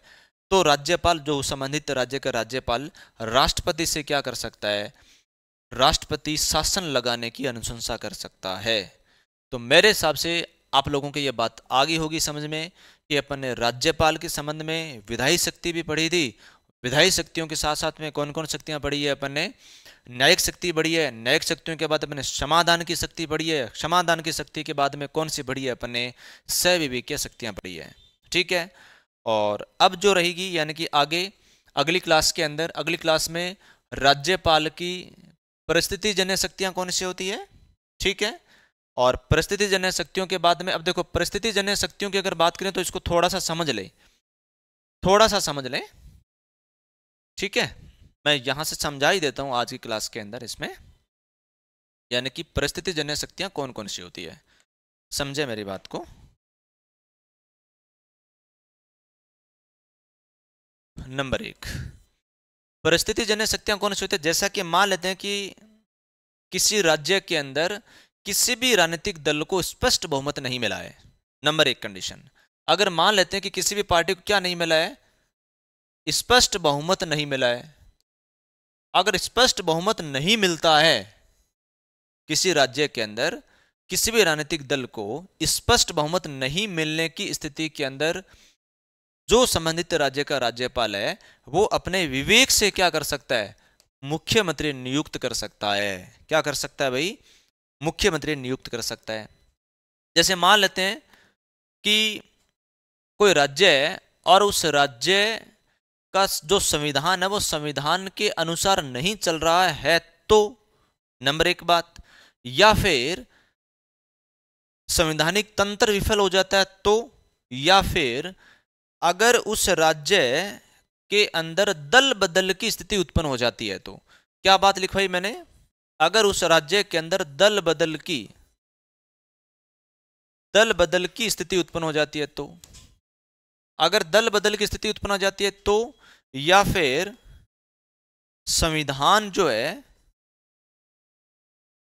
Speaker 1: तो राज्यपाल, जो संबंधित राज्य का राज्यपाल, राष्ट्रपति से क्या कर सकता है? राष्ट्रपति शासन लगाने की अनुशंसा कर सकता है। तो मेरे हिसाब से आप लोगों को यह बात आ गई होगी समझ में कि अपन ने राज्यपाल के संबंध में विधायी शक्ति भी पढ़ी थी। विधायी शक्तियों के साथ साथ में कौन कौन शक्तियां पढ़ी है? अपन ने न्यायिक शक्ति पढ़ी है, न्यायिक शक्तियों के बाद अपन ने क्षमादान की शक्ति पढ़ी है, क्षमादान की शक्ति के बाद में कौन सी पढ़ी है? अपन ने सविवेकीय शक्तियां पढ़ी है। ठीक है। और अब जो रहेगी, यानी कि आगे अगली क्लास के अंदर, अगली क्लास में राज्यपाल की परिस्थिति जन्य शक्तियां कौन सी होती है? ठीक है। और परिस्थिति जन्य शक्तियों के बाद में, अब देखो परिस्थिति जन्य शक्तियों की अगर बात करें तो इसको थोड़ा सा समझ ले, थोड़ा सा समझ ले। ठीक है, मैं यहां से समझा ही देता हूं आज की क्लास के अंदर इसमें, यानी कि परिस्थिति जन्य शक्तियां कौन कौन सी होती है। समझे मेरी बात को? नंबर 1, परिस्थिति जन्य शक्तियां कौन सी होती है? जैसा कि मान लेते हैं कि किसी राज्य के अंदर किसी भी राजनीतिक दल को स्पष्ट बहुमत नहीं मिला है। Number 1 condition. अगर मान लेते हैं कि किसी भी पार्टी को क्या नहीं मिला है? स्पष्ट बहुमत नहीं मिला है। अगर स्पष्ट बहुमत नहीं मिलता है किसी राज्य के अंदर, किसी भी राजनीतिक दल को स्पष्ट बहुमत नहीं मिलने की स्थिति के अंदर जो संबंधित राज्य का राज्यपाल है वो अपने विवेक से क्या कर सकता है? मुख्यमंत्री नियुक्त कर सकता है। क्या कर सकता है भाई? मुख्यमंत्री नियुक्त कर सकता है। जैसे मान लेते हैं कि कोई राज्य है और उस राज्य का जो संविधान है वो संविधान के अनुसार नहीं चल रहा है तो, नंबर एक बात, या फिर संवैधानिक तंत्र विफल हो जाता है तो, या फिर अगर उस राज्य के अंदर दल बदल की स्थिति उत्पन्न हो जाती है तो। क्या बात लिखवाई मैंने? अगर उस राज्य के अंदर दल बदल की स्थिति उत्पन्न हो जाती है तो, अगर दल बदल की स्थिति उत्पन्न हो जाती है तो, या फिर संविधान जो है,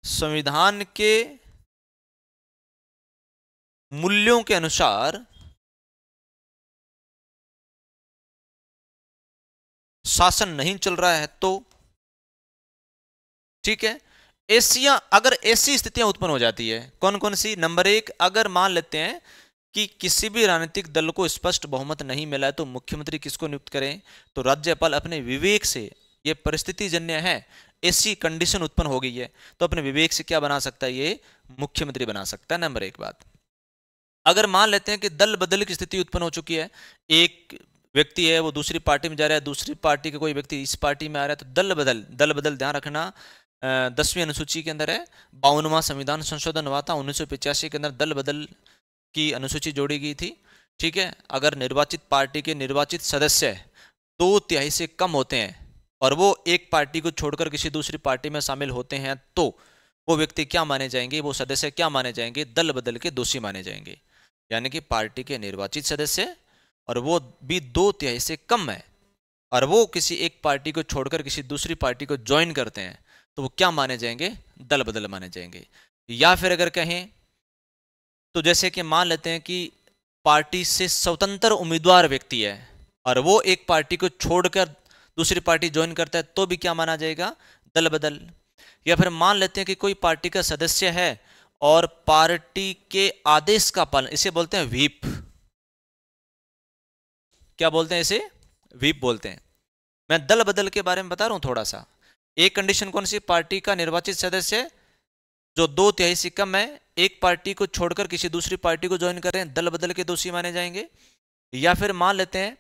Speaker 1: संविधान के मूल्यों के अनुसार शासन नहीं चल रहा है तो, ठीक है। अगर ऐसी स्थितियां उत्पन्न हो जाती है, कौन कौन सी? नंबर एक, अगर मान लेते हैं कि किसी भी राजनीतिक दल को स्पष्ट बहुमत नहीं मिला है तो मुख्यमंत्री किसको नियुक्त करें? तो राज्यपाल अपने विवेक से, ये परिस्थिति जन्य है, ऐसी कंडीशन उत्पन्न हो गई है तो अपने विवेक से क्या बना सकता है? ये मुख्यमंत्री बना सकता है। नंबर एक बात। अगर मान लेते हैं कि दल बदल की स्थिति उत्पन्न हो चुकी है, एक व्यक्ति है वो दूसरी पार्टी में जा रहा है, दूसरी पार्टी का कोई व्यक्ति इस पार्टी में आ रहा है, तो दल बदल ध्यान रखना 10वीं अनुसूची के अंदर है, 52वां संविधान संशोधन हुआ था 1985 के अंदर दल बदल की अनुसूची जोड़ी गई थी, ठीक है। अगर निर्वाचित पार्टी के निर्वाचित सदस्य 2/3 से कम होते हैं और वो एक पार्टी को छोड़कर किसी दूसरी पार्टी में शामिल होते हैं तो वो व्यक्ति क्या माने जाएंगे, वो सदस्य क्या माने जाएंगे? दल बदल के दोषी माने जाएंगे। यानी कि पार्टी के निर्वाचित सदस्य और वो भी 2/3 से कम है और वो किसी एक पार्टी को छोड़कर किसी दूसरी पार्टी को ज्वाइन करते हैं तो वो क्या माने जाएंगे? दल बदल माने जाएंगे। या फिर अगर कहें तो जैसे कि मान लेते हैं कि पार्टी से स्वतंत्र उम्मीदवार व्यक्ति है और वो एक पार्टी को छोड़कर दूसरी पार्टी ज्वाइन करता है तो भी क्या माना जाएगा? दल बदल। या फिर मान लेते हैं कि कोई पार्टी का सदस्य है और पार्टी के आदेश का पालन, इसे बोलते हैं व्हीप, क्या बोलते हैं इसे? व्हीप बोलते हैं। मैं दल बदल के बारे में बता रहा हूं थोड़ा सा। एक कंडीशन कौन सी? पार्टी का निर्वाचित सदस्य जो 2/3 से कम है, एक पार्टी को छोड़कर किसी दूसरी पार्टी को ज्वाइन कर रहे हैं, दल बदल के दोषी माने जाएंगे। या फिर मान लेते हैं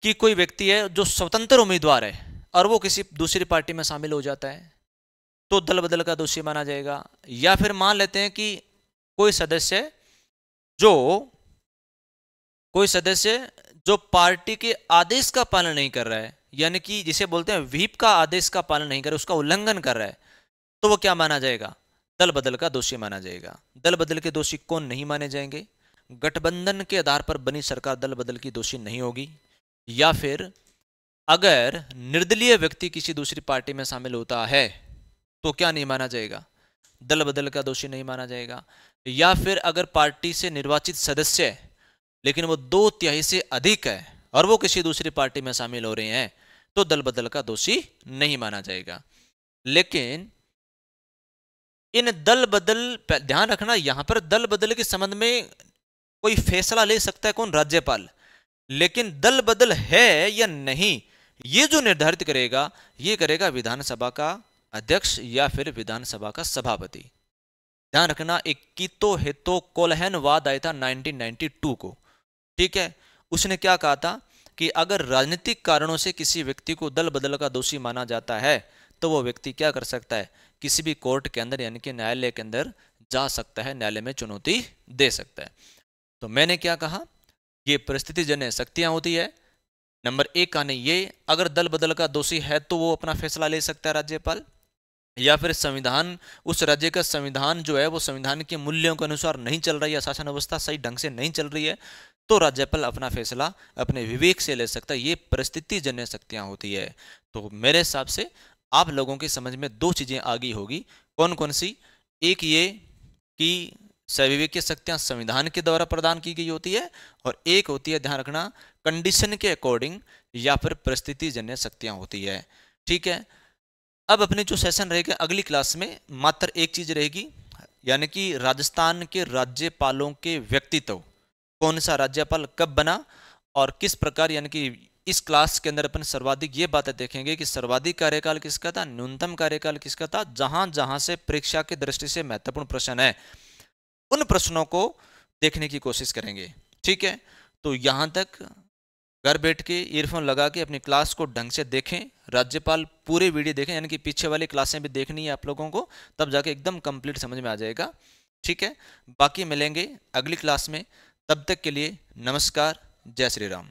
Speaker 1: कि कोई व्यक्ति है जो स्वतंत्र उम्मीदवार है और वो किसी दूसरी पार्टी में शामिल हो जाता है तो दल बदल का दोषी माना जाएगा। या फिर मान लेते हैं कि कोई सदस्य जो पार्टी के आदेश का पालन नहीं कर रहा है, यानी कि जिसे बोलते हैं व्हीप का आदेश का पालन नहीं कर रहा है, उसका उल्लंघन कर रहा है, तो वो क्या माना जाएगा? दल बदल का दोषी माना जाएगा। दल बदल के दोषी कौन नहीं माने जाएंगे? गठबंधन के आधार पर बनी सरकार दल बदल की दोषी नहीं होगी। या फिर अगर निर्दलीय व्यक्ति किसी दूसरी पार्टी में शामिल होता है तो क्या नहीं माना जाएगा? दल बदल का दोषी नहीं माना जाएगा। या फिर अगर पार्टी से निर्वाचित सदस्य है लेकिन वो 2/3 से अधिक है और वो किसी दूसरी पार्टी में शामिल हो रहे हैं तो दल बदल का दोषी नहीं माना जाएगा। लेकिन इन दल बदल, ध्यान रखना यहां पर दल बदल के संबंध में कोई फैसला ले सकता है कौन? राज्यपाल। लेकिन दल बदल है या नहीं ये जो निर्धारित करेगा, ये करेगा विधानसभा का अध्यक्ष या फिर विधानसभा का सभापति। ध्यान रखना, एक कीतो हेतो कोल्हन वाद आया था 1992 को, ठीक है। उसने क्या कहा था कि अगर राजनीतिक कारणों से किसी व्यक्ति को दल बदल का दोषी माना जाता है तो वो व्यक्ति क्या कर सकता है? किसी भी कोर्ट के अंदर यानी कि न्यायालय के अंदर जा सकता है, न्यायालय में चुनौती दे सकता है। तो मैंने क्या कहा? ये परिस्थिति जन्य शक्तियां होती है। नंबर एक कहने ये, अगर दल बदल का दोषी है तो वो अपना फैसला ले सकता है राज्यपाल। या फिर संविधान, उस राज्य का संविधान जो है वो संविधान के मूल्यों के अनुसार नहीं चल रही है, शासन व्यवस्था सही ढंग से नहीं चल रही है तो राज्यपाल अपना फैसला अपने विवेक से ले सकता है। ये परिस्थिति जन्य शक्तियां होती है। तो मेरे हिसाब से आप लोगों की समझ में 2 चीजें आ गई होगी। कौन कौन सी? एक ये कि सविवेकीय शक्तियां संविधान के द्वारा प्रदान की गई होती है और एक होती है, ध्यान रखना, कंडीशन के अकॉर्डिंग या फिर परिस्थिति जन्य शक्तियां होती है, ठीक है। अब अपने जो सेशन रहेगा अगली क्लास में मात्र एक चीज रहेगी, यानी कि राजस्थान के राज्यपालों के व्यक्तित्व, कौन सा राज्यपाल कब बना और किस प्रकार, यानी कि इस क्लास के अंदर अपन सर्वाधिक ये बातें देखेंगे कि सर्वाधिक कार्यकाल किसका था, न्यूनतम कार्यकाल किसका था, जहां जहां से परीक्षा की दृष्टि से महत्वपूर्ण प्रश्न है उन प्रश्नों को देखने की कोशिश करेंगे, ठीक है। तो यहां तक घर बैठ के ईयरफोन लगा के अपनी क्लास को ढंग से देखें, राज्यपाल पूरे वीडियो देखें, यानी कि पीछे वाली क्लासें भी देखनी है आप लोगों को, तब जाके एकदम कंप्लीट समझ में आ जाएगा। ठीक है, बाकी मिलेंगे अगली क्लास में, तब तक के लिए नमस्कार, जय श्री राम।